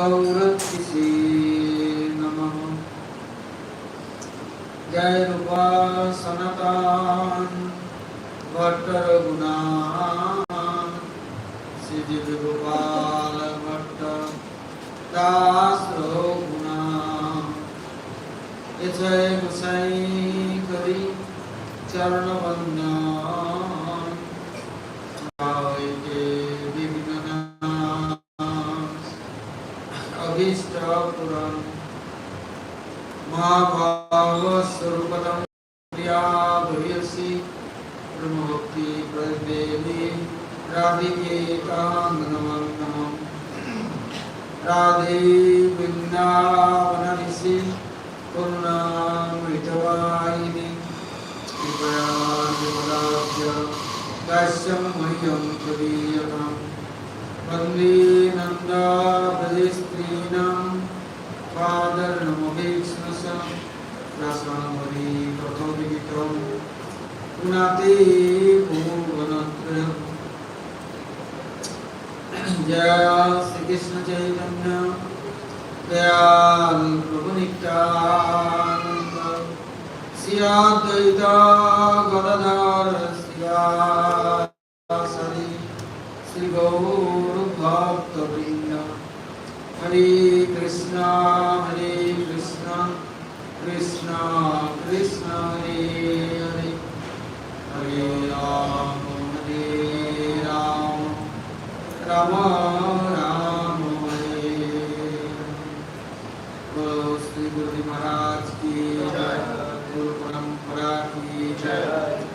गौरतिसे नमः। जय रूपा सनातन भट्ट रघुनाथ श्री गोपाल भट्ट दास रघुनाथ। जय गोसाई करी चरण वंदन अभीष्ट पुराण महाभाव स्वरूपतम प्रिया भयसी ब्रह्म भक्ति प्रदेवी राधिके कांगनमं नमः। राधे वृंदावननिसि करुणामृतवाहिनी कृपया विमलाभ्य दास्यं मह्यं कवीयताम्। वन्दे नन्दाब्रजस्त्रीणां पादर्नमभीक्ष्णसं रसामणि कथोविदितं पुनाते भुवनत्रयम्। जय श्री कृष्ण चैतन्य दयाल प्रभु नित्यानंद श्री अद्वैत गदाधर श्रीवासदि श्री गौर भक्तवृंद। हरे कृष्णा कृष्णा कृष्णा हरे हरे हरे राम राम राम हरे। बोलो श्री गुरु महाराज की जय। गुरु परंपरा की जय।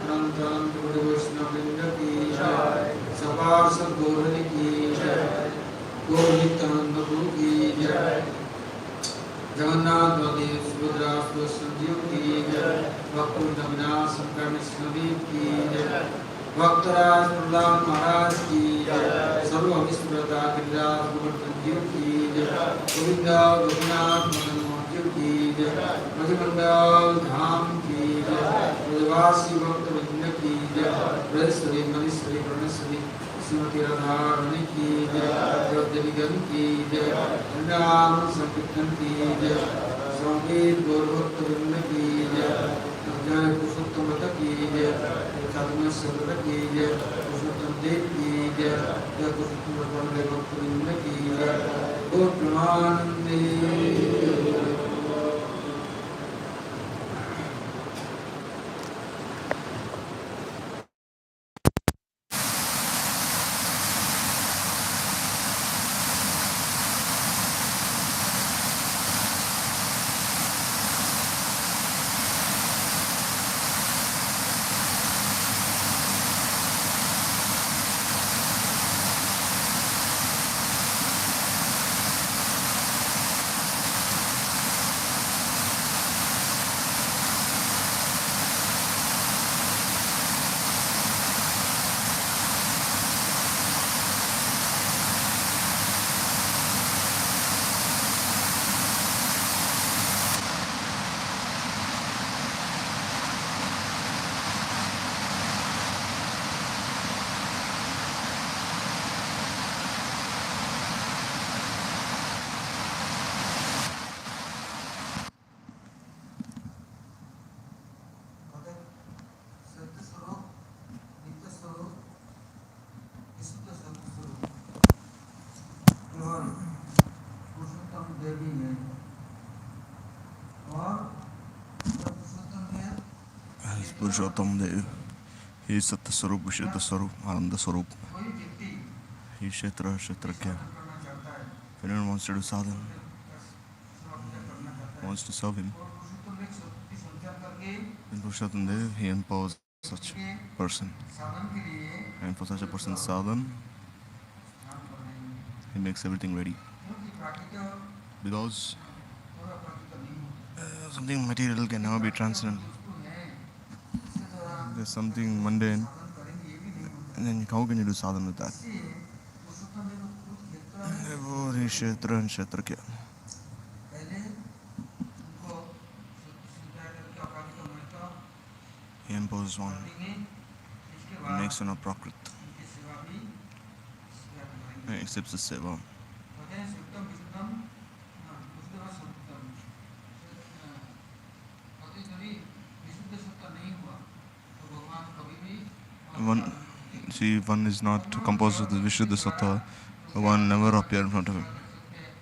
अनंत अनंत गुरु वैष्णव वृंद की जय। सवार सद्गुरु की जय। गौर नित्यानंद गुरु की जय। जगन्नाथ बलदेव सुभद्रा सुदर्शन की जय। भक्त विनाश शंकर विष्णुदेव की जय। भक्तराज प्रहलाद महाराज की जय। सर्व विष्णुव्रता गिरिराज गोवर्धन जीव की जय। गोविंद गोपीनाथ मदन मोहन जीव की जय। मधुमंडल धाम की जय। ब्रजवासी भक्त वृंद की जय। ब्रजेश्वरी मनीश्वरी प्रणेश्वरी श्रीमती राधारणी की जय। देवीगण की जय। नाम संकीर्तन की जय। संगीत गौरभक्त वृंद की जय। जय पुरुषोत्तम की जय। साधुमेश्वर की जय। पुरुषोत्तम देव की जय। जय पुरुषोत्तम भक्त वृंद की जय। गौर प्रेमानंदे। Purushottam Dev. He is Satya Swarup, Vishuddha Swarup, Ananda Swarup. He is Kshetra, Kshetrakya. If anyone wants to do sadhana, wants to serve him, then Purushottam Dev, he empowers such a person. And for such a person's sadhana, he makes everything ready. Because something material can never be transcendental. There's something mundane, and then how can you do sadhana with that? Therefore, he is Kshetra and Kshetrakya. He imposes one. He makes one a prakrit. He accepts the seva. One, see, one is not composed of the Vishuddha Sattva. One never appear in front of him.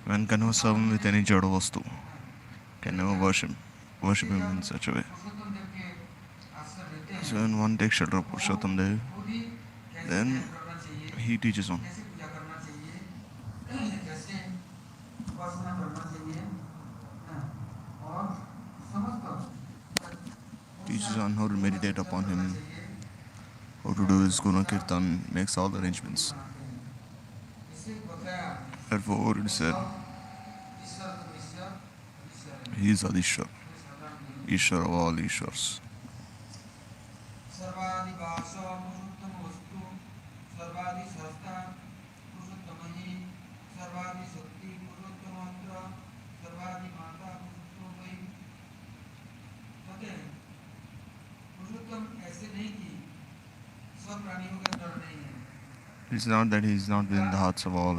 One can never serve him with any jada vastu. Can never worship him in such a way. So when one takes shelter of Purushottam Dev, then he teaches on. Teaches on how to meditate upon him, how to do his Guna Kirtan, makes all the arrangements. Therefore it is said, he is Adishwar, Ishwar of all Ishwars. It's not that he is not within the hearts of all.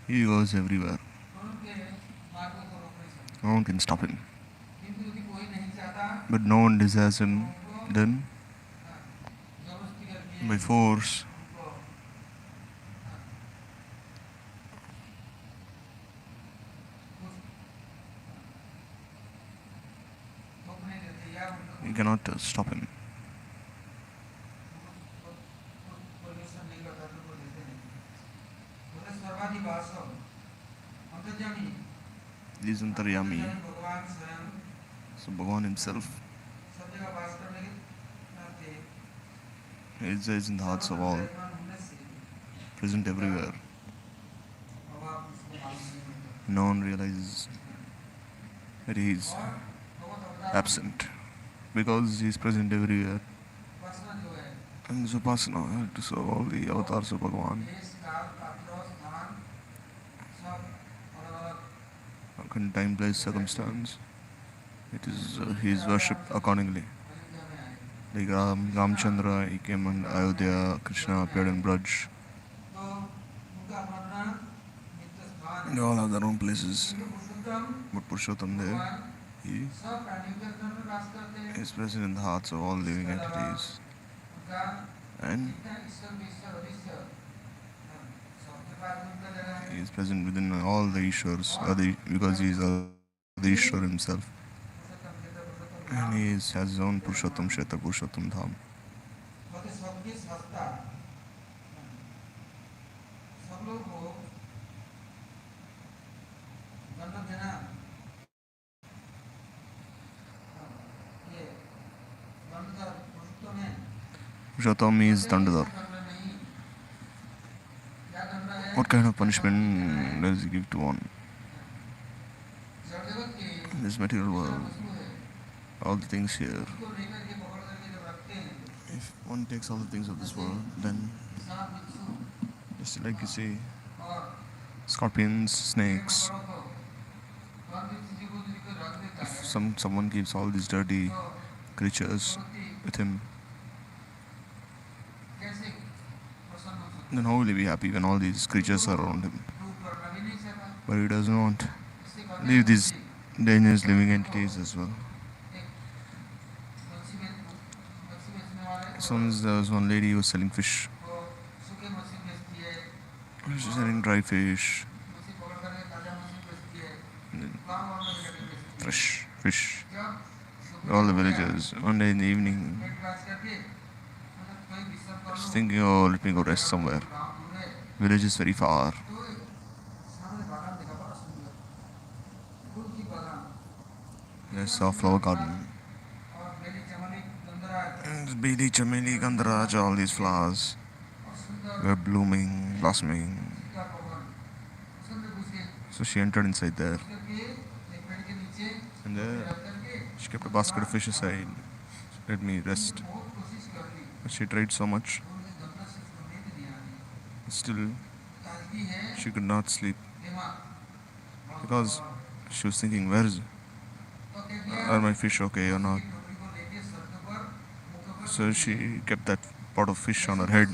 He goes everywhere. No one can stop him. But no one desires him, then by force you cannot stop him. He is Antaryami. So Bhagavan himself is in the hearts of all, present everywhere. No one realizes that he is absent because he is present everywhere. And this upasana to serve all the avatars of Bhagavan. In time, place, circumstance, it is he is worshipped accordingly. Like Ramchandra, he came in Ayodhya, Krishna appeared in Braj. They all have their own places. But Purushottam there, he is present in the hearts of all living entities. And he is present within all the Ishwars, because he is the Ishwar himself. And he has his own Purushottam Kshetra, Purushottam Dham. Purushottam is Dandadhar. What kind of punishment does he give to one? In this material world, all the things here, if one takes all the things of this world, then just like you see, scorpions, snakes, if someone keeps all these dirty creatures with him, then how will he be happy when all these creatures are around him? But he does not leave these dangerous living entities as well. Once there was one lady who was selling fish. She was selling dry fish, fresh fish. All the villagers. One day in the evening, she's thinking, oh, let me go rest somewhere. Village is very far. There's a flower garden. Bidi, Chameli, Gandharaj, all these flowers were blooming, blossoming. So she entered inside there. And there, she kept a basket of fish aside. Let me rest. But she tried so much. Still, she could not sleep. Because she was thinking, are my fish okay or not? So she kept that pot of fish on her head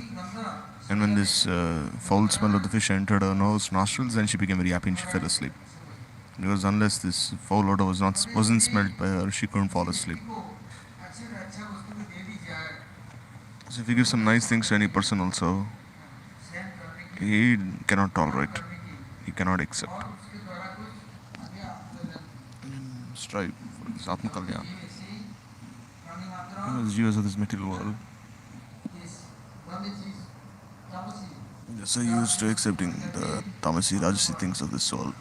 And when this foul smell of the fish entered her nostrils, then she became very happy and she fell asleep. Because unless this foul odor wasn't smelled by her, she couldn't fall asleep. So if you give some nice things to any person also, he cannot tolerate. He cannot accept. Strive for his Atma Kalyan. The jivas of this material world, they're so used to accepting the tamasi, rajasi things of this world.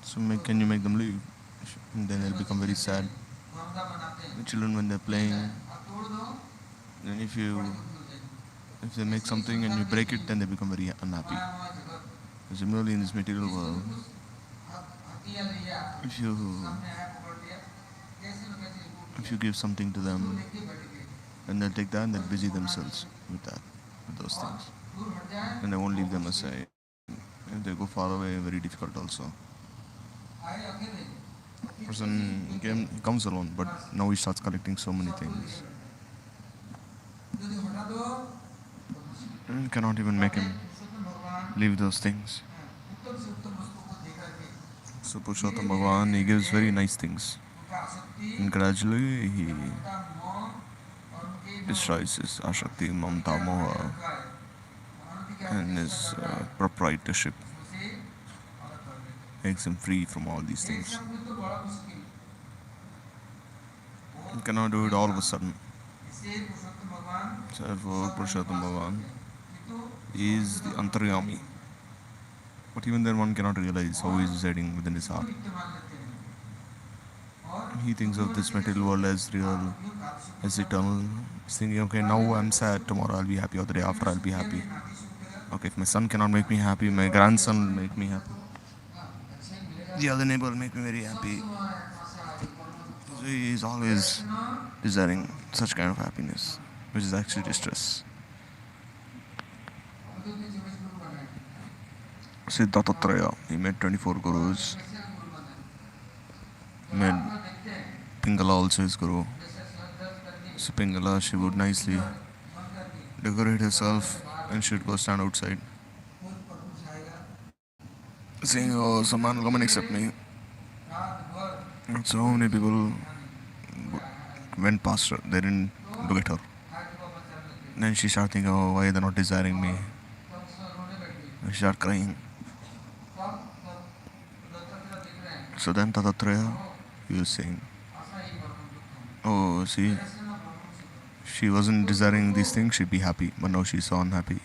So can you make them leave? And then they'll become very sad. The children, when they're playing, then if they make something and you break it, then they become very unhappy. Similarly, in this material world, if you give something to them, then they'll take that and they'll busy themselves with those things, and they won't leave them aside. If they go far away, very difficult also. Person he comes alone, but now he starts collecting so many things. And cannot even make him leave those things. So Purushottam Bhagavan, he gives very nice things. And gradually he destroys his Ashakti, Mamta, Moha and his proprietorship. Makes him free from all these things. You cannot do it all of a sudden. So therefore, Purushottam Bhagavan is the Antaryami. But even then one cannot realize how he is residing within his heart. He thinks of this material world as real, as eternal. He's thinking, okay, now I'm sad, tomorrow I'll be happy, or the day after I'll be happy. Okay, if my son cannot make me happy, my grandson will make me happy. The other neighbor will make me very happy. So he is always desiring such kind of happiness, which is actually distress. Siddhatatraya, he met 24 gurus. Met Pingala also his guru. So Pingala, she would nicely decorate herself and she would go stand outside saying, oh, some man will come and accept me. And so many people went past her, they didn't look at her. Then she started thinking, oh, why they're not desiring me? And she started crying. So then Tatatraya, he was saying, oh, see, she wasn't desiring these things, she'd be happy, but now she's so unhappy.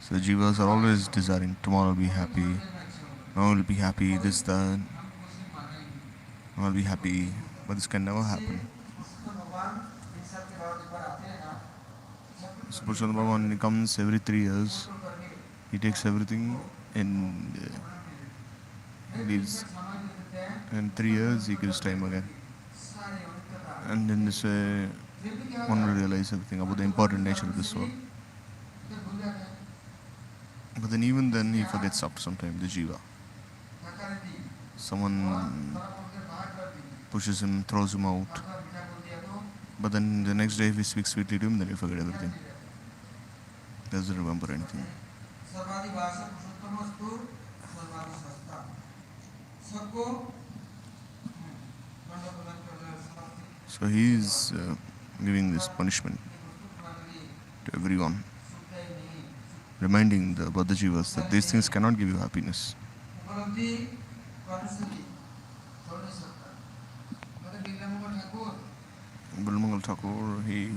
So the jivas are always desiring, tomorrow I'll be happy, now I'll be happy, this, that, I'll be happy, but this can never happen. So Purushottam Bhagavan, he comes every 3 years, he takes everything and leaves. In 3 years, he gives time again. And in this way, one will realize everything about the important nature of this world. But then even then, he forgets after some time, the jiva. Someone pushes him, throws him out. But then the next day, if he speaks sweetly to him, then he'll forget everything. He doesn't remember anything. So he is giving this punishment to everyone, reminding the Jivas that these things cannot give you happiness. Bilmangal Thakur, he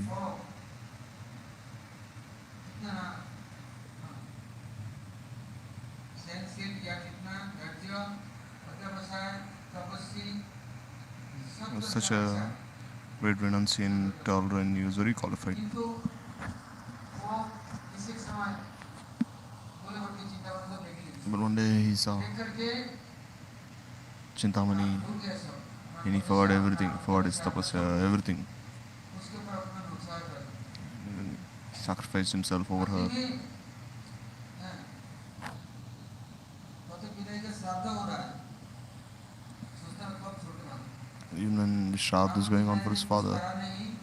was such a great renunciant, tolerant, he was very qualified. But one day he saw Chintamani and he forgot everything, forgot his tapasya, everything. And sacrificed himself over her. Even when the Shraddha is going on for his father,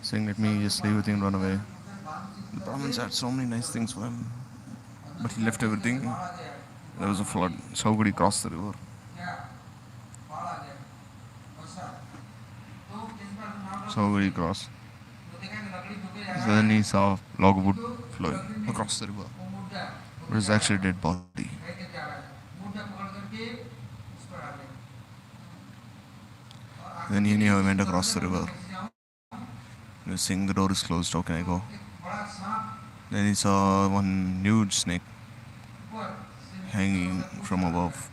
saying, let me just leave everything and run away. The Brahmins had so many nice things for him, but he left everything. There was a flood. So how could he cross the river? So how could he cross? So then he saw a log of wood flowing across the river. But it was actually a dead body. Then he knew he went across the river. He was saying, the door is closed, how can I go? Then he saw one huge snake hanging from above.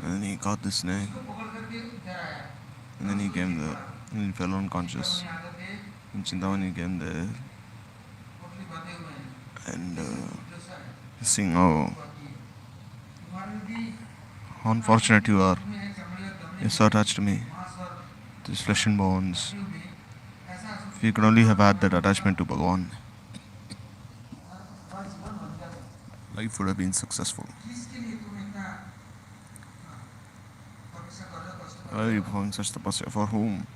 And then he caught the snake. And then he came there. And he fell unconscious. And Chintamani came there. And saying, oh, how unfortunate you are. You're so attached to me. This flesh and bones. If you could only have had that attachment to Bhagavan, life would have been successful. Why are you performing such tapasya? For whom?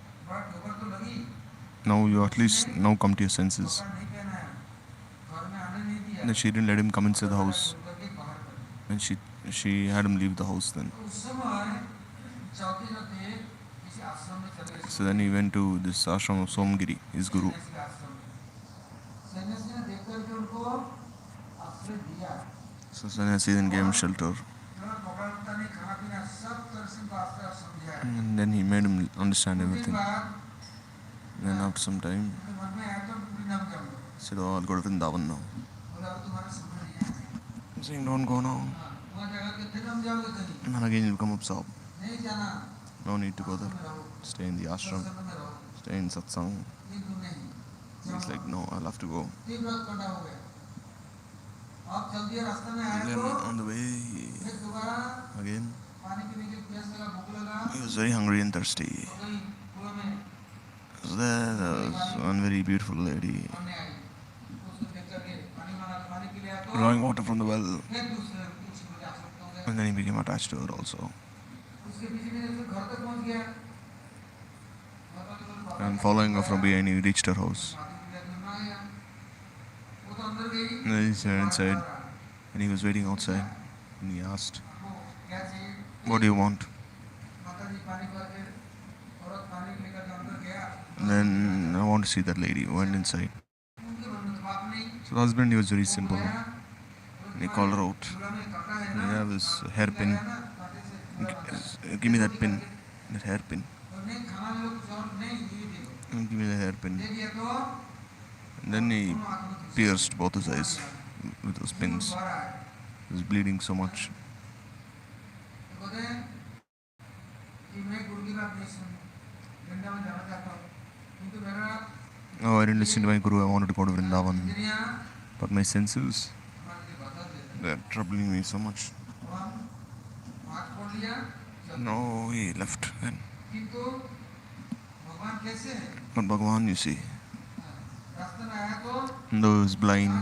Now you at least now come to your senses. And she didn't let him come inside the house. And she had him leave the house then. So then he went to this ashram of Somgiri, his guru. So Sannyasi then gave him shelter. And then he made him understand everything. And then after some time, he said, oh, I'll go to Vrindavan now. I'm saying, don't go now. And again you'll become absorbed. No need to go there. Stay in the ashram. Stay in satsang. He's like, no, I'll have to go. And then on the way, again, he was very hungry and thirsty. So there was one very beautiful lady drawing water from the well. And then he became attached to her also. And following her from behind, he reached her house. And then he went inside, and he was waiting outside. And he asked, what do you want? And then I want to see that lady. Went inside. So the husband, he was very simple. And he called her out. And he had this hairpin. Give me that pin, that hairpin. Give me the hairpin. And then he pierced both his eyes with those pins. He was bleeding so much. Oh, I didn't listen to my guru. I wanted to go to Vrindavan. But my senses, they're troubling me so much. No, he left then. But Bhagavan, you see, though he was blind,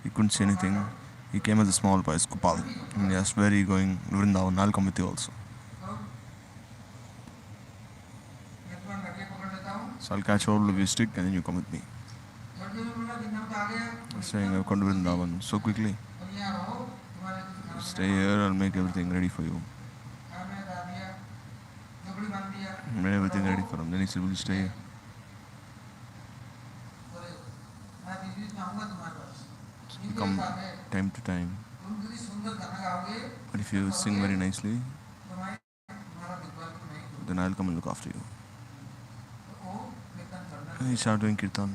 he couldn't see anything. He came as a small boy, Gopal. And he asked, where are you going? Vrindavan, I'll come with you also. So I'll catch hold of your stick and then you come with me. I'm saying, I've come to Vrindavan so quickly. Stay here, I'll make everything ready for you. Made everything ready for him. Then he said, will you stay here? So you come time to time. But if you sing very nicely, then I'll come and look after you. And he started doing kirtan.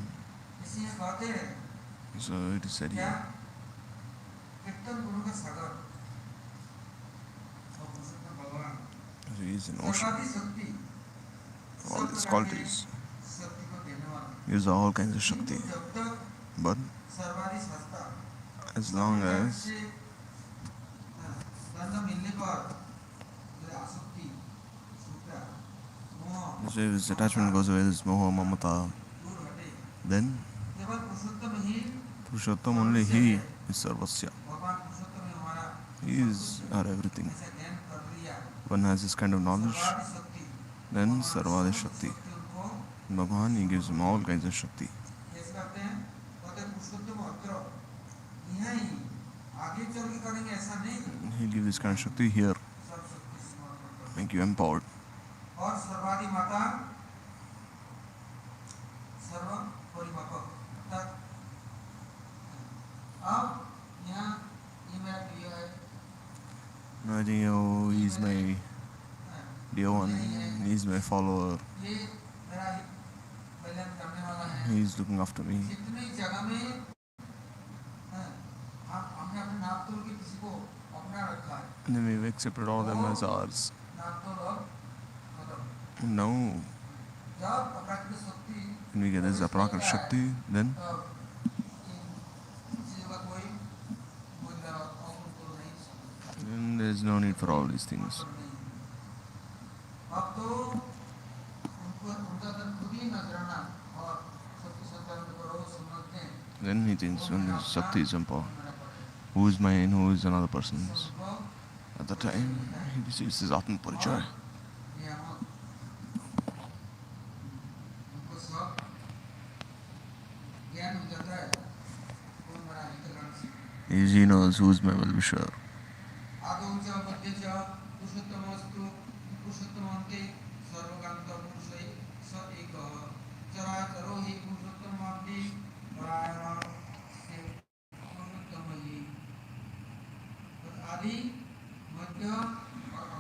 So it is said here. So he is an ocean. All these qualities. Use all kinds of Shakti. But as long as his attachment goes away, this moha mamata, then Purushottam, only he is sarvasya. He is our everything. One has this kind of knowledge, then Sarvada Shakti. Bhagavan, he gives him all kinds of Shakti. He'll give this kind of Shakti here, make you empowered. I think, oh, he's my dear one, he's my follower, he's looking after me. And then we've accepted all of them as ours. Now, when we get this Aprakar Shakti, then there's no need for all these things. Then he thinks, when the Shakti is empowered, who is mine, who is another person's? At the time, he receives his Atma Parichaya. He knows who is my well-wisher.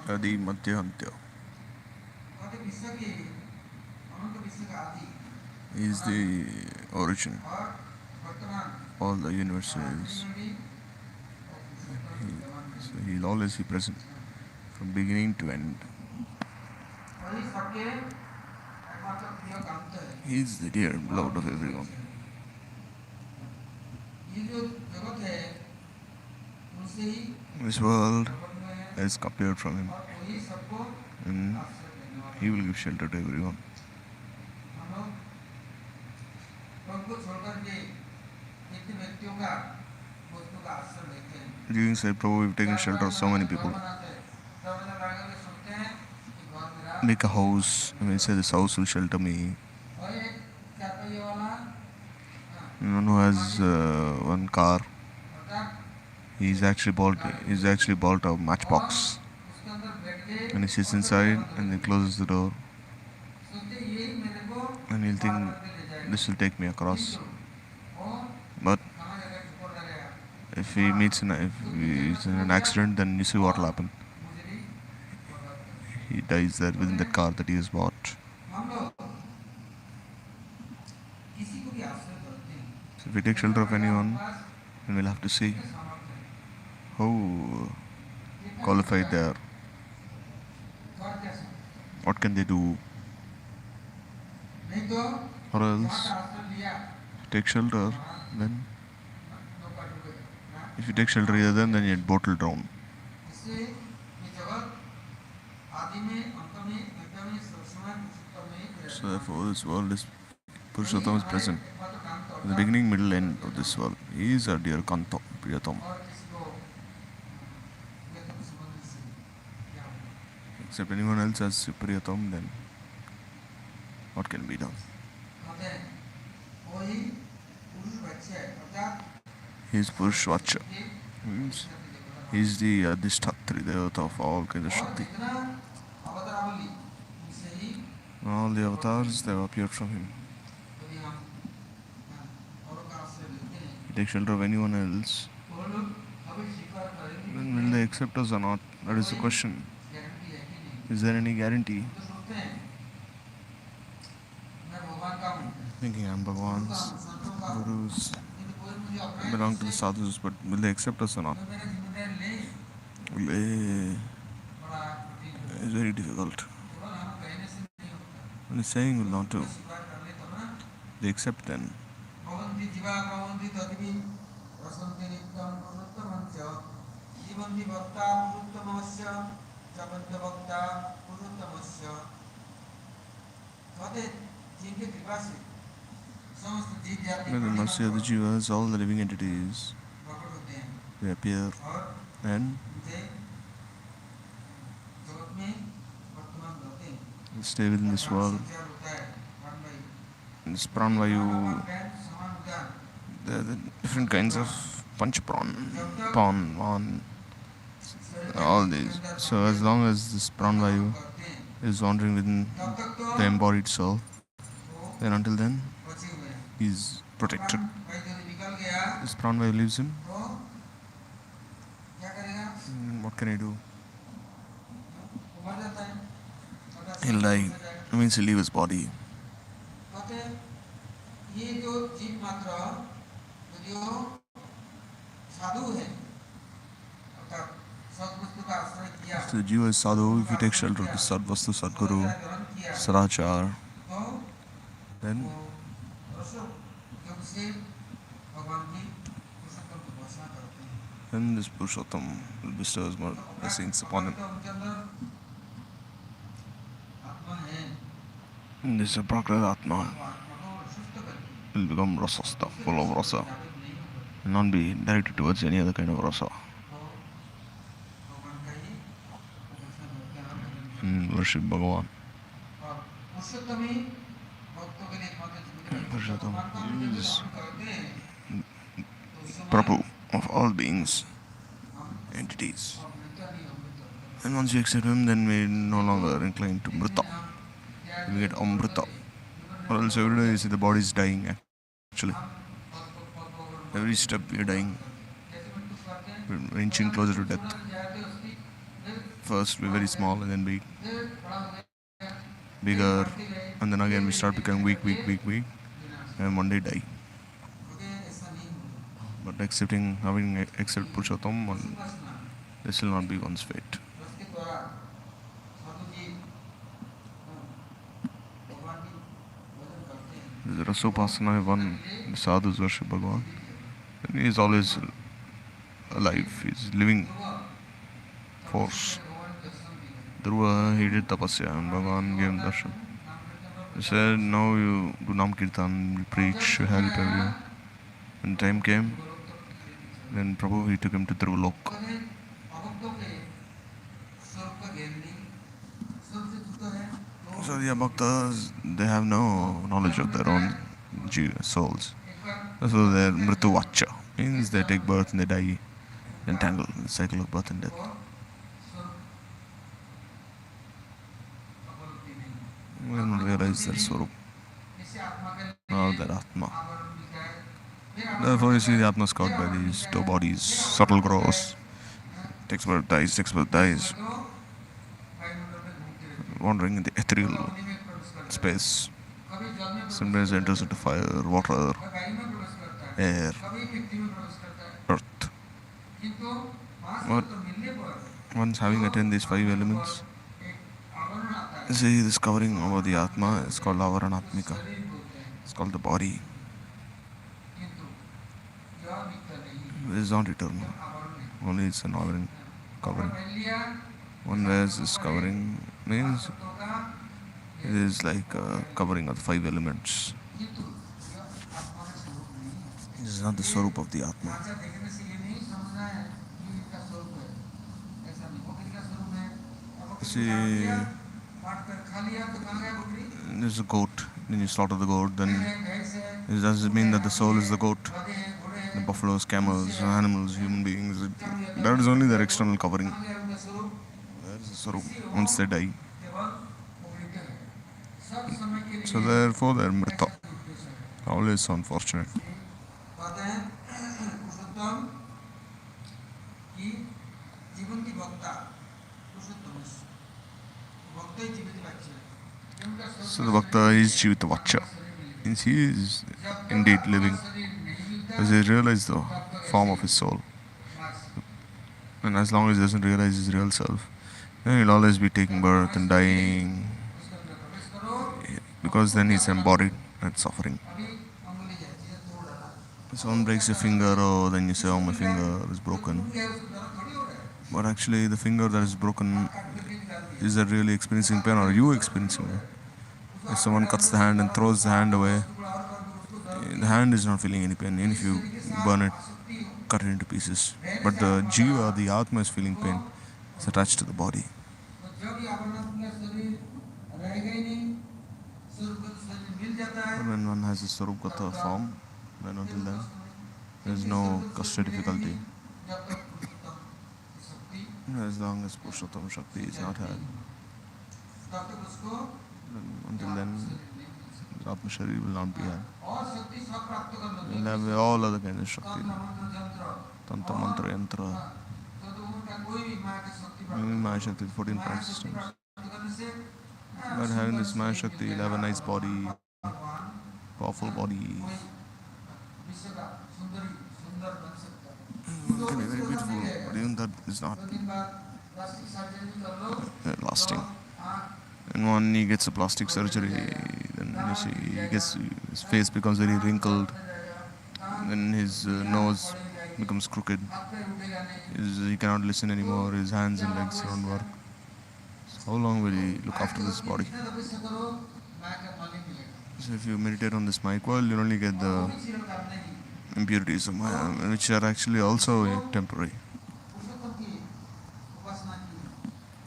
Adi Madhya Antya. He is the origin. All the universes. So he'll always be present from beginning to end. He is the dear beloved of everyone. This world has appeared from him, and he will give shelter to everyone. During said Prabhu, we've taken shelter of so many people. Make a house, I mean, say this house will shelter me. One who has one car, he's actually bought a matchbox, and he sits inside and then closes the door, and he'll think this will take me across. But if he's in an accident, then you see what will happen. He dies there within that car that he has bought. So if we take shelter of anyone, then we'll have to see how qualified they are. What can they do? Or else, take shelter, then if you take shelter here, then your boat will drown. So therefore, this world is Purushottam is present in the beginning, middle, end of this world. He is our dear Kanto, Priyatam. Except anyone else as Priyatam, then what can be done? He is Purushvacha. Means he is the Adhishtatri, Devata of all kinds of Shakti. All the avatars, they have appeared from him. He takes shelter of anyone else, then will they accept us or not? That is the question. Is there any guarantee? Thinking I'm Bhagwan's, Gurus, belong to the sadhus, but will they accept us or not? It's very difficult. When he's saying will not do, they accept then. By the mercy of the Jivas, all the living entities, they appear and stay within this world. This pranvayu, there are the different kinds of panchapran, pan, man, all these. So as long as this pranvayu is wandering within the embodied soul, then until then he's protected. This pranvayu leaves him. What can I do? He'll die. It means he'll leave his body. So the jiva is sadhu. If he takes shelter of the sadvastu, sadguru, sadachar, then this Purushottam will bestow his more blessings upon him. And this Prakrita Atma will become rasasta, full of rasa, and not be directed towards any other kind of rasa. And worship Bhagavan. Purushottam is Prabhu of all beings, entities. And once you accept him, then we no longer inclined to mrita. We get amrita. Or else every day you see the body is dying actually. Every step we are dying. We're inching closer to death. First we're very small and then big. Bigger. And then again we start becoming weak. And one day die. But having accepted Purushottam, this will not be one's fate. The Rasopasana, one, the sadhus worship Bhagavan. And he is always alive, he is living force. Dhruva, he did tapasya and Bhagavan gave him darshan. He said, now you do Nam Kirtan, you preach, you help everyone. When time came, then Prabhu, he took him to Dhruvalok. So the bhaktas, they have no knowledge of their own souls. So they're mrituvacha, means they take birth and they die, entangled in the cycle of birth and death. We don't realize their swarup, or their atma. Therefore you see the atma is caught by these two bodies, subtle growths, takes birth, dies, wandering in the ethereal space. Sometimes enters into fire, water, air, earth. But once having attained these five elements, see this covering over the Atma is called Avaranatmika. It's called the body. It is not eternal. Only it's an covering. One wears this covering means it is like a covering of the five elements. This is not the swarup of the Atma. See, there's a goat, then you slaughter the goat, then does it mean that the soul is the goat? The buffaloes, camels, animals, human beings, that is only their external covering. That is the swarup once they die. So therefore they are mrita. Always unfortunate. So the Bhakta is Jivita Vacha. Means he is indeed living. Because he realizes the form of his soul. And as long as he doesn't realize his real self, then he'll always be taking birth and dying. Because then he's embodied and suffering. Someone breaks your finger, oh, then you say, oh, my finger is broken. But actually the finger that is broken, is that really experiencing pain, or are you experiencing pain? If someone cuts the hand and throws the hand away, the hand is not feeling any pain, even if you burn it, cut it into pieces. But the jiva, the atma, is feeling pain. It's attached to the body. But when one has a Sarupgata form, then until then, there is no kashta difficulty. As long as Purushottam Shakti is not had, then until then, Atma Sharira will not be had. You will have all other kinds of Shakti. Tantra, Mantra, Yantra. Maya Shakti, 14 point systems. But having this Maya Shakti, you'll have a nice body, powerful body. It can be very beautiful, but even that is not lasting. And when he gets a plastic surgery, then you see, his face becomes very wrinkled, then his nose becomes crooked, he cannot listen anymore, his hands and legs don't work. So how long will he look after this body? So if you meditate on this mic well, you'll only get the impurities of Maya, which are actually also temporary.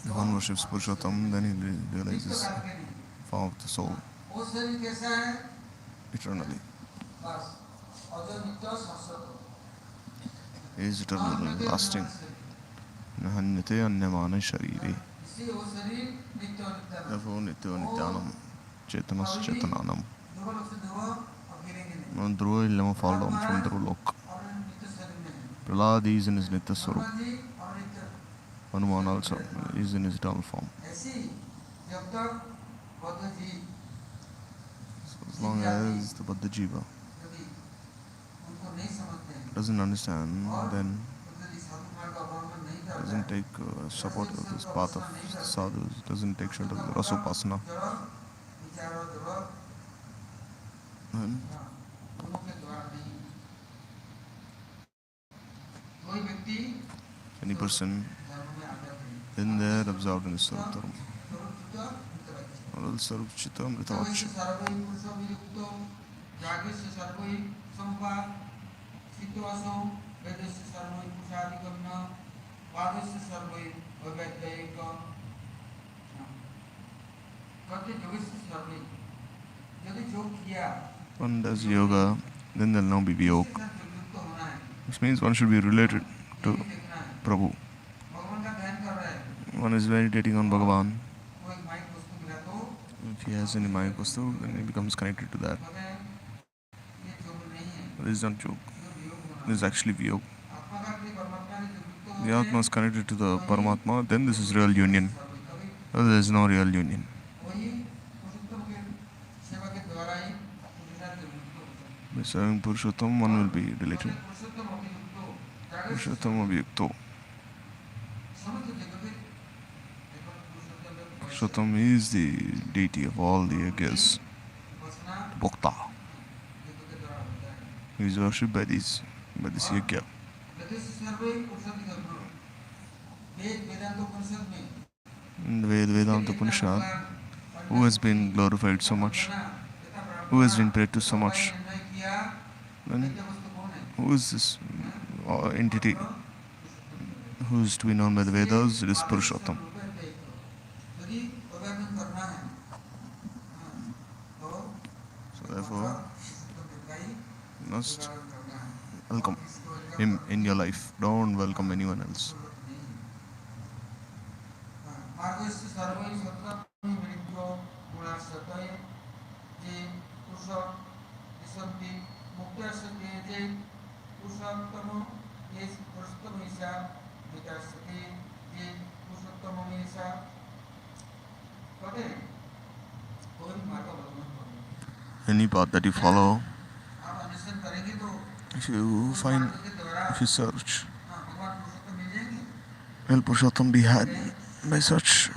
If one worships Purushottam, then he realizes the form of the soul eternally. He is eternal, lasting. Nahanyate anyamana sharire. Therefore, nitya nityanam, chetanas chetananam. Dhruva illama fall down from Dhrulok. Prahlad is in his nitya swarup. Hanuman also is in his eternal form. So as long as the Baddha Jiva doesn't understand, then doesn't take support of this path of sadhus, doesn't take shelter of the rasopasana, then any person in there absorbed in the Sarup Dharma. Or else Sarup Chitta Amritavacha. One does yoga, then there will now be Vyog. Which means one should be related to Prabhu. One is meditating on Bhagavan. If he has any Maya Vastu, then he becomes connected to that. But this is not joke. This is actually Vyog. The Atma is connected to the Paramatma, then this is real union. Otherwise there is no real union. By serving Purushottam, one will be related. Purushottam Abhyakto. Purushottam is the deity of all the yagyas, Bhokta. He is worshipped by this yagya. In the Vedanta Upanishad, who has been glorified so much, who has been prayed to so much, then who is this entity who is to be known by the Vedas? It is Purushottam. So therefore, you must welcome him in your life. Don't welcome anyone else. Any path that you follow, if you search, will Purushottam be had by such?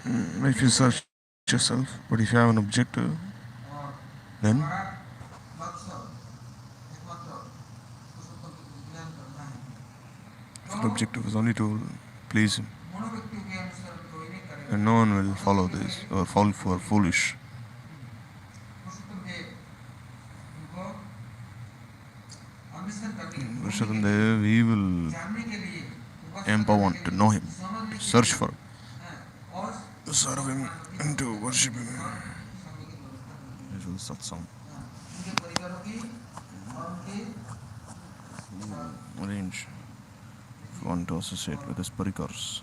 If you search yourself, but if you have an objective, then the objective is only to please him. And no one will follow this or fall for foolish. Purushottam Dev, he will empower one to know him, to search for him, to serve him and to worship him. for the satsang. Arrange if you want to associate with his parikars.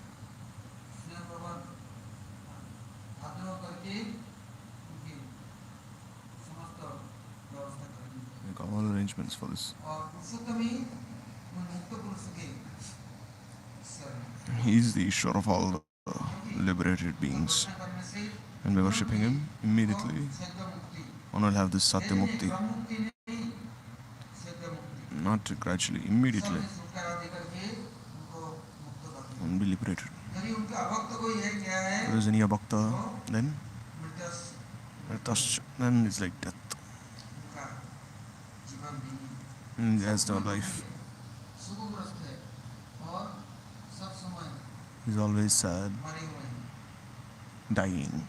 Make all arrangements for this. He is the Ishwar of all the liberated beings. And by worshipping him, immediately one will have this Satya Mukti. Not gradually, immediately. And be liberated. If there is any abhakta, then it's like death. And that's no life. He's always sad, dying.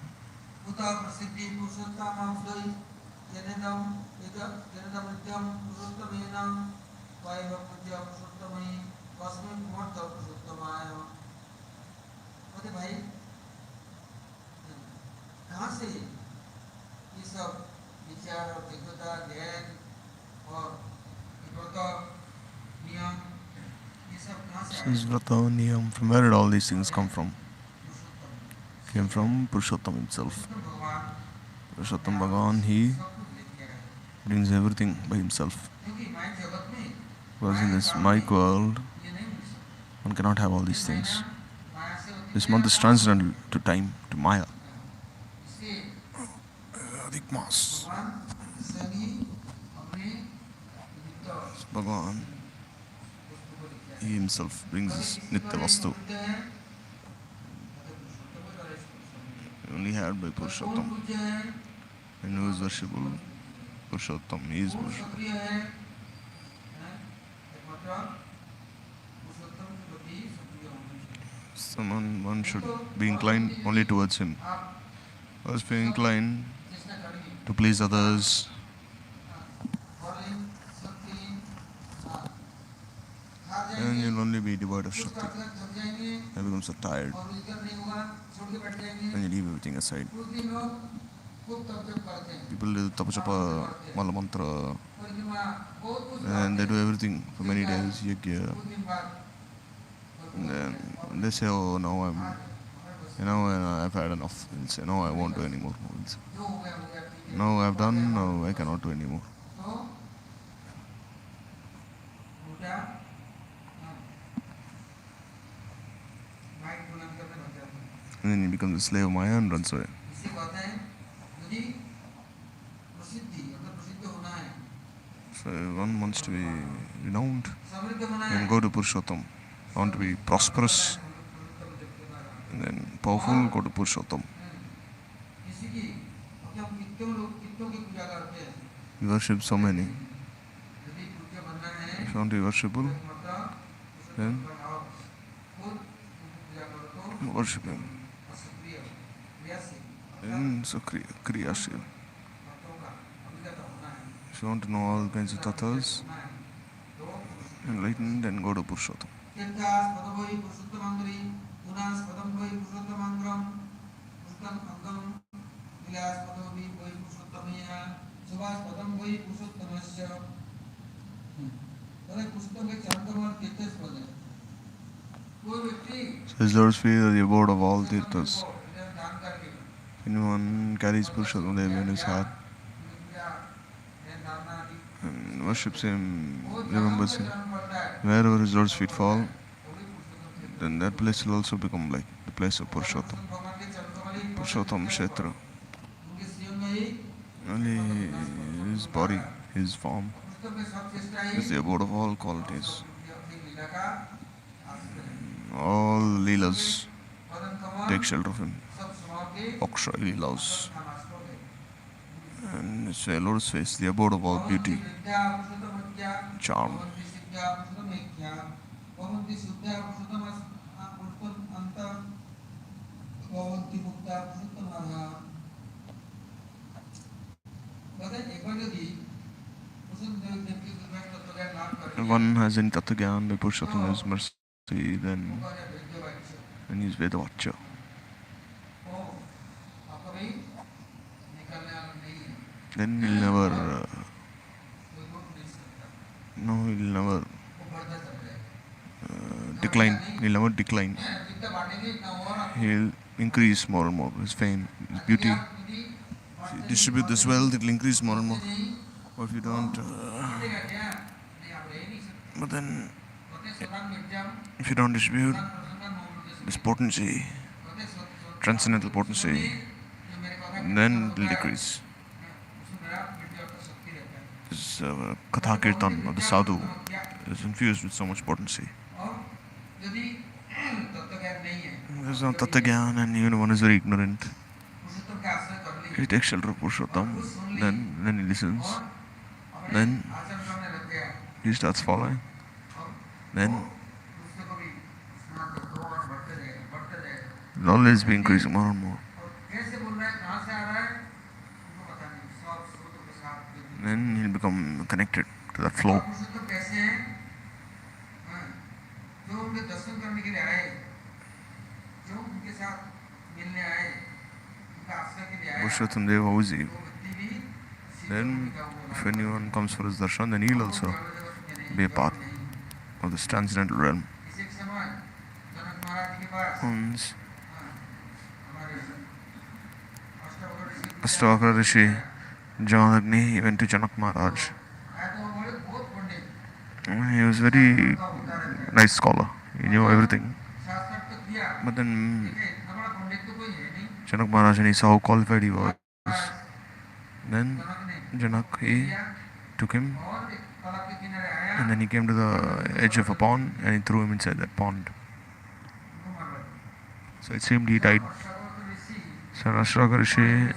This Vrata Niyam, from where did all these things come from? Came from Purushottam himself. Purushottam Bhagavan, he brings everything by himself. Because in this Mike world, one cannot have all these things. This month is transcendental to time, to Maya. Adik Mas. Bhagavan, he himself brings his Nitya Vastu. Only had by Purushottam. And who is worshipable? Purushottam, he is worshipable. One should be inclined only towards him. First be inclined to please others. And you'll only be devoid of Shakti. You become so tired. And you leave everything aside. People do tapachapa, mala mantra, and they do everything for many days, yajna. And then they say, oh, now I've had enough. They'll say, no, I won't do anymore. No, I've done, no, I cannot do anymore. And then he becomes a slave of Maya and runs away. So one wants to be renowned and go to Purushottam. Want to be prosperous and then powerful, go to Purushottam. You worship so many. If you want to be worshipful, then worship him. And so Kriyashil. If you want to know all kinds of tattvas, enlightened, then go to Purushottam. So his Lord's feet are the abode of all tirthas. Anyone carries Purushottam Dev in his heart and worships him, remembers him, wherever his Lord's feet fall, then that place will also become like the place of Purushottam. Purushottam Kshetra. Only his body, his form, is the abode of all qualities. All Leelas take shelter of him. Akshay Leelas. And it's a Lord's face, the abode of all beauty, charm. If one has any Tattva Gyan by Purushottam's mercy, then he is Vedavachya. then he'll never, he'll never decline. He'll never decline. He'll increase more and more. His fame, his beauty. If you distribute this wealth, it'll increase more and more. Or if you don't, but then if you don't distribute this potency, transcendental potency, then it will decrease. This Katha Kirtan of the sadhu is infused with so much potency. There's no Tattva Gyan and even one is very ignorant. He takes shelter of Purushottam, then he listens, then he starts following, then it will always be increasing more and more. Then he'll become connected to that flow. Purushottam Deva, how is he? Then, if anyone comes for his darshan, then he'll also be a part of this transcendental realm. Once, Ashtavakra Rishi, Jamadagni, he went to Janak Maharaj. He was a very nice scholar. He knew everything. But then Janak Maharaj, and he saw how qualified he was. Then Janak, he took him, and then he came to the edge of a pond and he threw him inside that pond. So it seemed he died. So Ashtavakra Rishi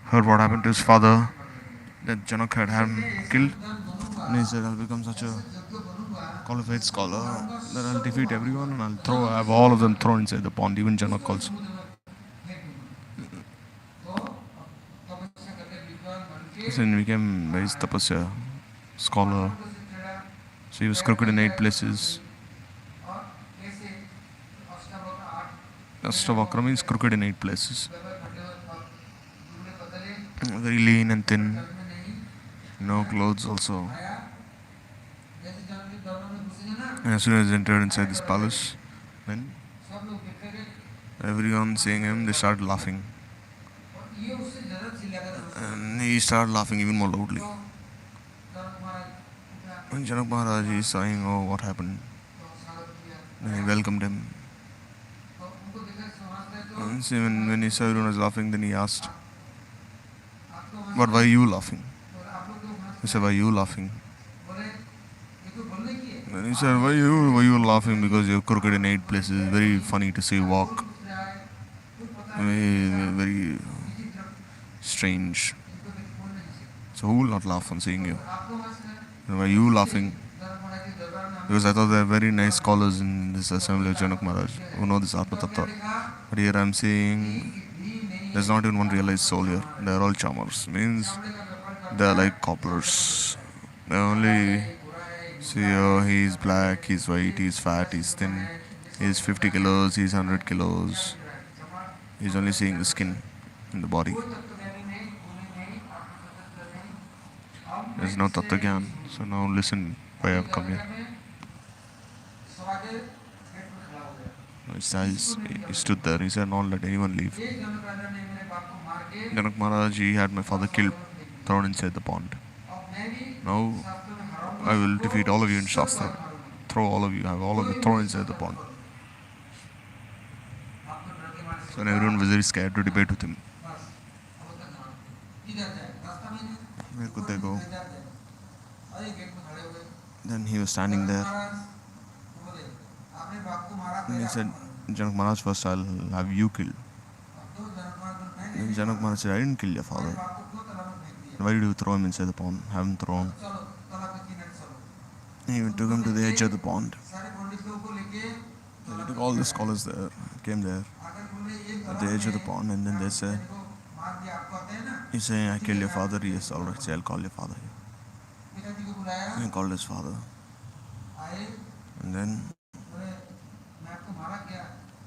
heard what happened to his father, that Janak had him killed, and he said, I'll become such a qualified scholar that I'll defeat everyone and I'll have all of them thrown inside the pond, even Janak also. So he became very tapasya, scholar. So he was crooked in 8 places. Ashtavakra means crooked in 8 places. Very lean and thin. No clothes also. And as soon as he entered inside this palace, then everyone seeing him, they started laughing. And he started laughing even more loudly. And Janak Maharaj is saying, oh, what happened? Then he welcomed him. And so when he saw everyone was laughing, then he asked, but why are you laughing? He said, why are you laughing? And he said, why you laughing? Because you're crooked in 8 places. Very funny to see you walk. Very strange. So who will not laugh on seeing you? And why are you laughing? Because I thought there are very nice scholars in this assembly of Janak Maharaj who know this Atma Tattva. But here I'm seeing there's not even one realized soul here. They are all charmers. Means they are like cobblers. They only see, oh, he's black, he's white, he's fat, he's thin, he's 50 kilos, he's 100 kilos. He's only seeing the skin and the body. There's no Tattva Gyan. So now listen why I've come here. He stood there. He said, don't let anyone leave. Janak Maharaj, he had my father killed, thrown inside the pond. Now I will defeat all of you in Shastra. Throw all of you, have all of you thrown inside the pond. So everyone was very scared to debate with him. Where could they go? Then he was standing there. And he said, Janak Maharaj, first I'll have you killed. Then Janak Maharaj said, I didn't kill your father. Why did you throw him inside the pond? Have him thrown. And he took him to the edge of the pond. He took all the scholars there, came there at the edge of the pond, and then they said, he's saying, I killed your father. Yes, alright, say, I'll call your father here. And he called his father. And then,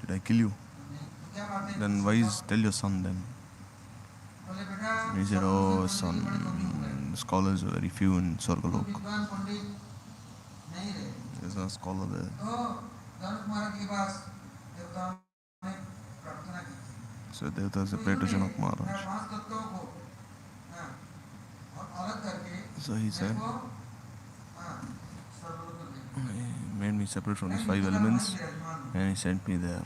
did I kill you? Then why tell your son then? He said, oh son, scholars are very few in Swargalok. There's no scholar there. So Devta se prayed to Janak Maharaj. So he said, he made me separate from these 5 elements and he sent me there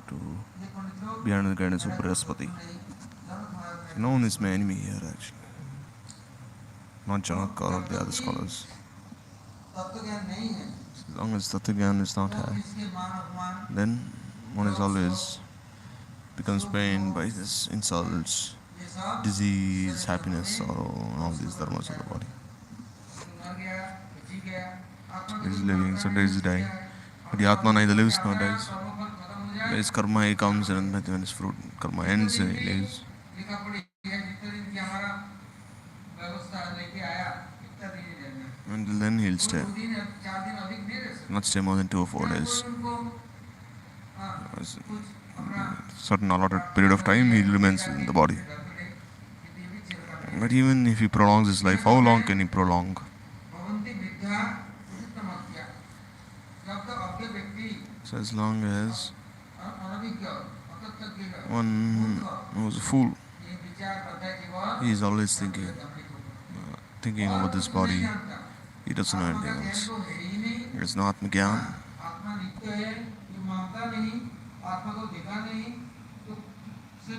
to be under the guidance of Brihaspati. No one is my enemy here actually. Not Janak or the other scholars. As long as Tattva is not had, then one is always becomes pained by this insults, disease, happiness, sorrow, and all these dharmas of the body. He is living, sometimes he is dying. But the Atma neither lives nor dies. When his karma he comes and when his fruit karma ends and he lives. Until then he'll stay. Not stay more than 2 or 4 days. Certain allotted period of time he remains in the body. But even if he prolongs his life, how long can he prolong? So as long as one who's a fool, he is always thinking about this body. He doesn't know anything else. There's no Atma Gyan.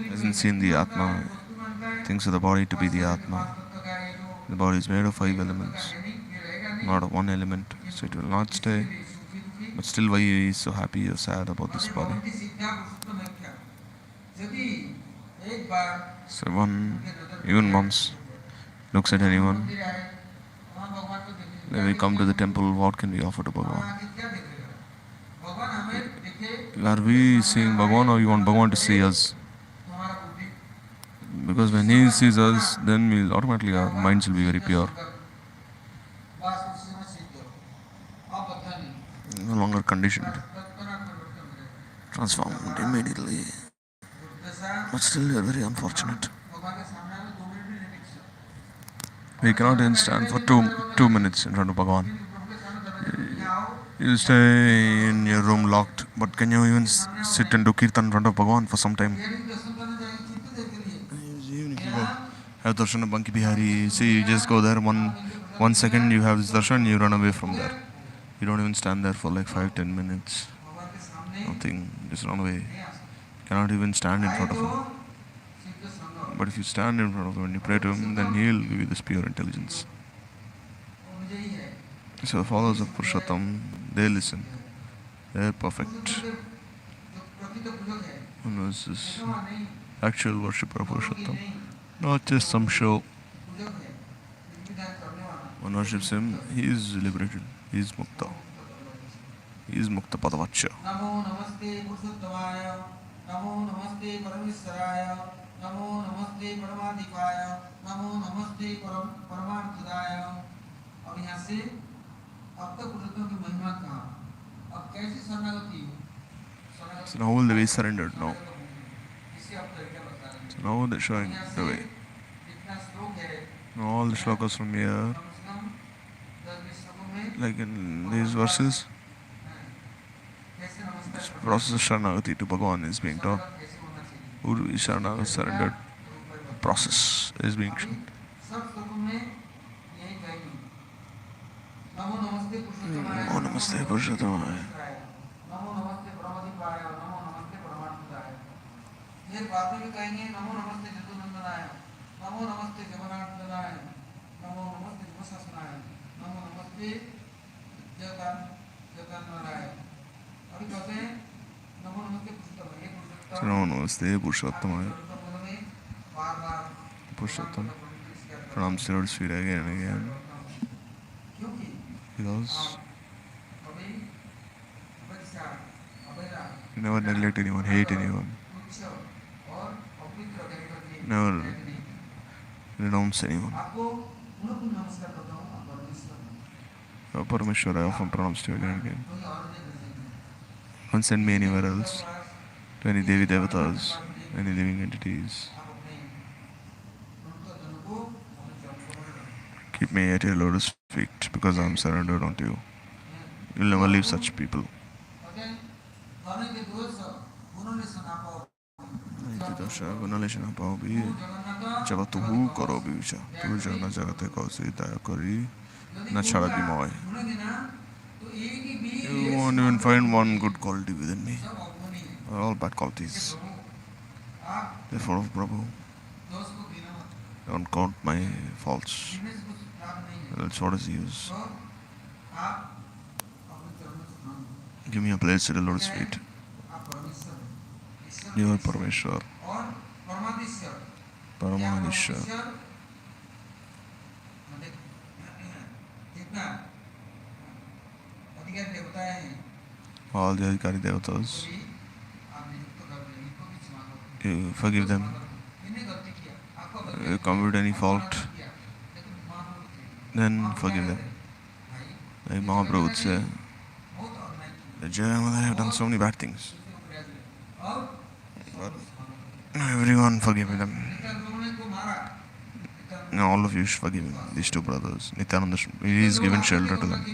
Hasn't seen the Atma. Thinks of the body to be the Atma. The body is made of 5 elements, not of 1 element. So it will not stay. But still, why he is so happy or sad about this body? So one, even once, looks at anyone. When we come to the temple, what can we offer to Bhagavan? Are we seeing Bhagavan or you want Bhagavan to see us? Because when he sees us, then we'll automatically our minds will be very pure. No longer conditioned. Transformed immediately. But still we are very unfortunate. We cannot even stand for 2 minutes in front of Bhagavan. You stay in your room locked, but can you even sit and do kirtan in front of Bhagavan for some time? Even if you go have darshan of Banki Bihari, see, you just go there, one second you have this darshan, you run away from there. You don't even stand there for like 5-10 minutes. Nothing, just run away. You cannot even stand in front of him. But if you stand in front of him and you pray to him, then he'll give you this pure intelligence. So the followers of Purushottam, they listen. They're perfect. Who knows this actual worshipper of Purushottam? Not just some show. One worships him, he is liberated. He is Mukta. He is Mukta Padavacha. Namo namaste Purushottamaya. Namo namaste Parameswaraya. Namo namaste Paramadipaya. Namo namaste Paramarthadaya. अब यहाँ से अब तक पुरुषोत्तम की महिमा कहाँ? अब कैसे शरणागति? So now all the way surrendered now. So now they're showing the way. Now all the shlokas from here, like in these verses, this process of Sharanagati to Bhagavan is being taught. Uru Sharanagati surrendered process is being shown. Namo namaste Purushottamaya. नमो नमस्ते परमाधिपाय नमो नमस्ते परमार्थदाय ये बाद में भी कहेंगे नमो नमस्ते जदुनंदनाय नमो नमस्ते जगन्नाथनाय नमो नमस्ते जगन्नाथनाय नमो नमस्ते जगन्नाथनाय अभी कहते हैं नमो नमस्ते पुरुषोत्तम Namo namaste Purushottamaya. Purushottam pronounced the Lord's feet again and again. Because you never neglect anyone, hate anyone. Never renounce anyone. Oh, Parameshwara, I often pronounce to you again and again. Don't send me anywhere else, to any Devi Devatas, any living entities. Keep me at your lotus feet because I am surrendered unto you. You'll never leave such people. Naiti dosha gunaleshana paobi javatuhu korobi vicha. Tu jana jagate kausi daya kori na charabi moy. You won't even find one good quality within me. They're all bad qualities. Therefore, Prabhu, don't count my faults. Else what is the use? Give me a place at the Lord's feet. You are Parameshwar. Paramadishwar. All the Adhikari Devatas, you forgive them. You commit any fault, then forgive them. Like Mahaprabhu would say, the Jayamala have done so many bad things. But everyone forgive them. Now all of you should forgive him, these two brothers. Nityananda, he is given shelter to them.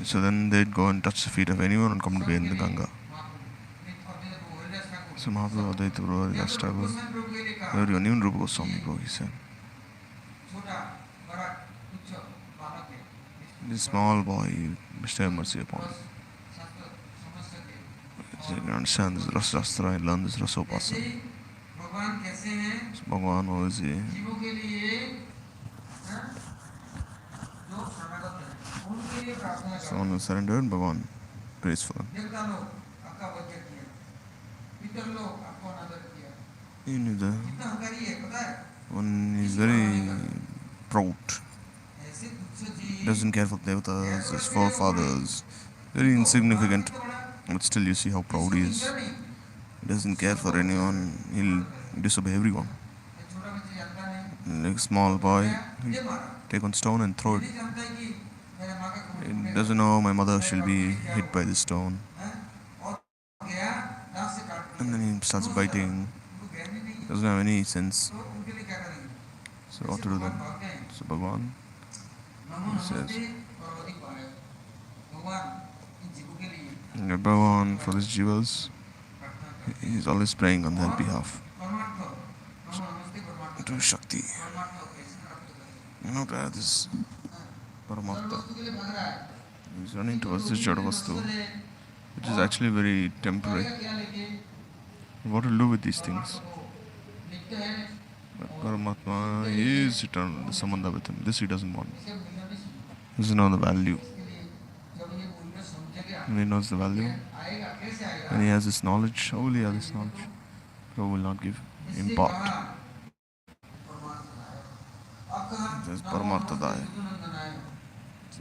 So then they'd go and touch the feet of anyone and come to bathe in the Ganga. So Mahaprabhu, Advaita Prabhu, Rastava, everyone, even Rupa Goswami Prabhu, he said, this small boy, you must have mercy upon him. So you can understand this Rasastra and learn this Rasopasana. So Bhagavan, who is he? Someone who surrendered, Bhagavan prays for them. You knew that one is very proud, doesn't care for devatas, his forefathers, very insignificant, but still you see how proud he is. He doesn't care for anyone, he'll disobey everyone. Like a small boy, he'll take one stone and throw it. He doesn't know my mother shall be hit by this stone. And then he starts biting. Doesn't have any sense. So what to do then? So Bhagavan, he says, Bhagavan, for these jivas, he's always praying on their behalf. To Shakti. You know, to have this Paramatta. He's running towards this Jadavastu, which is actually very temporary. What will do with these things? But Paramatma is eternal, the Samandha with him. This he doesn't want. He doesn't know the value. When he knows the value, when he has this knowledge, how will he have this knowledge? Prabhu will not give, impart. It says Paramartadaya.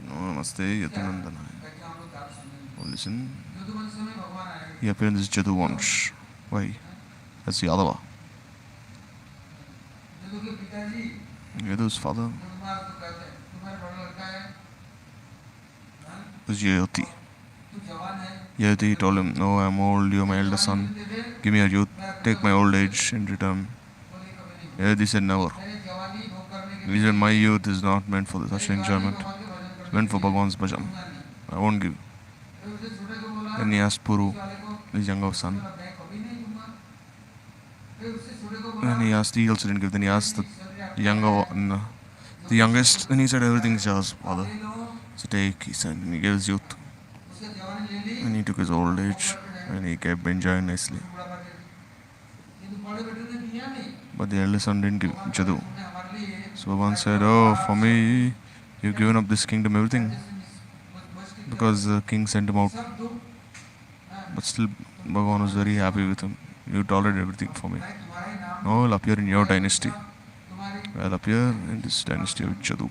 Namaste Yatunandanaya. Oh, listen. He appeared in this Jaduvansh. Why? That's Yadava. Yadu's father was Yayati. Yayati told him, no, I'm old, you're my elder son. Give me your youth, take my old age in return. Yayati said, never. He said, my youth is not meant for such enjoyment. It's meant for Bhagavan's bhajan. I won't give. Then he asked Puru, his younger son. Then he asked, he also didn't give. Then he asked the younger one, the youngest. Then he said, everything's yours, father. So take, he said. And he gave his youth. And he took his old age. And he kept enjoying nicely. But the eldest son didn't give Jadu. So Bhagavan said, oh, for me, you've given up this kingdom, everything. Because the king sent him out. But still, Bhagavan was very happy with him. You tolerated everything for me. Now I'll appear in your dynasty. I'll appear in this dynasty of Jadu.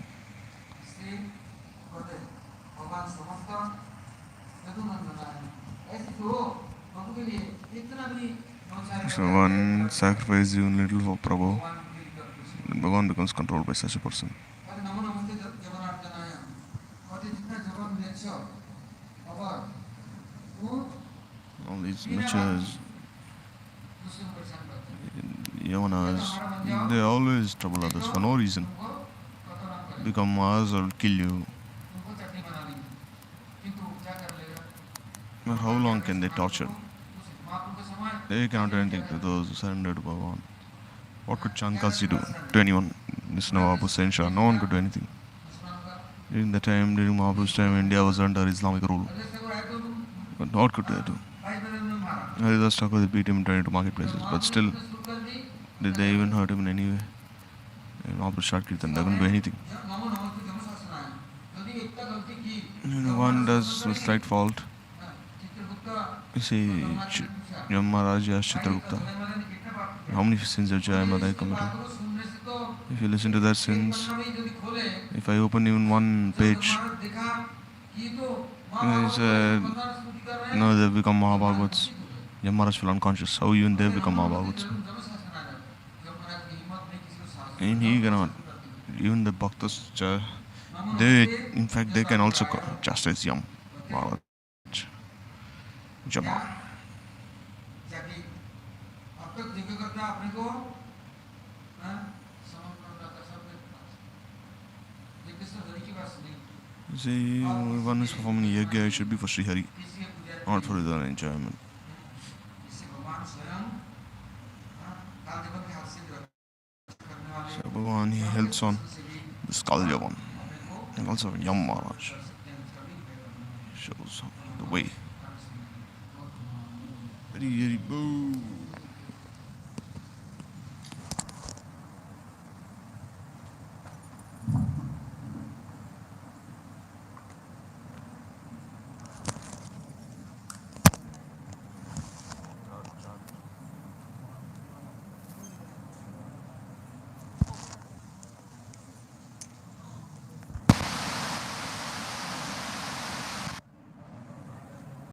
So one sacrifices even little for Prabhu. Then Bhagavan becomes controlled by such a person. All these natures, Yamanas, they always trouble others for no reason. Become Mars or kill you. But how long can they torture? They cannot do anything to those who surrender to Bhagavan. What could Chankasi do to anyone? This Nawab Hussain Shah, no one could do anything. During the time, during Mahaprabhu's time, India was under Islamic rule. But what could they do? Haridas Thakur, they beat him and turned into marketplaces. But still, did they even hurt him in any way? Mahaprabhu started Kirtan, they couldn't do anything. One does a slight fault. You see, Yamaraj asked Chitragupta, how many sins have Jaya Madai committed? If you listen to their sins, if I open even one page, he said, no, they've become Mahabhagavats. Yamaraj fell unconscious. How even they've become Mahabhagavats? And he cannot. Even the Bhaktas, they, in fact, they can also chastise Yam Maharaj. Jama. See, if one is performing yajna, it should be for Sri Hari, not for his own enjoyment. So Bhagavan, he helps on this Kalya one, and also Yam Maharaj shows the way. Very, very boo.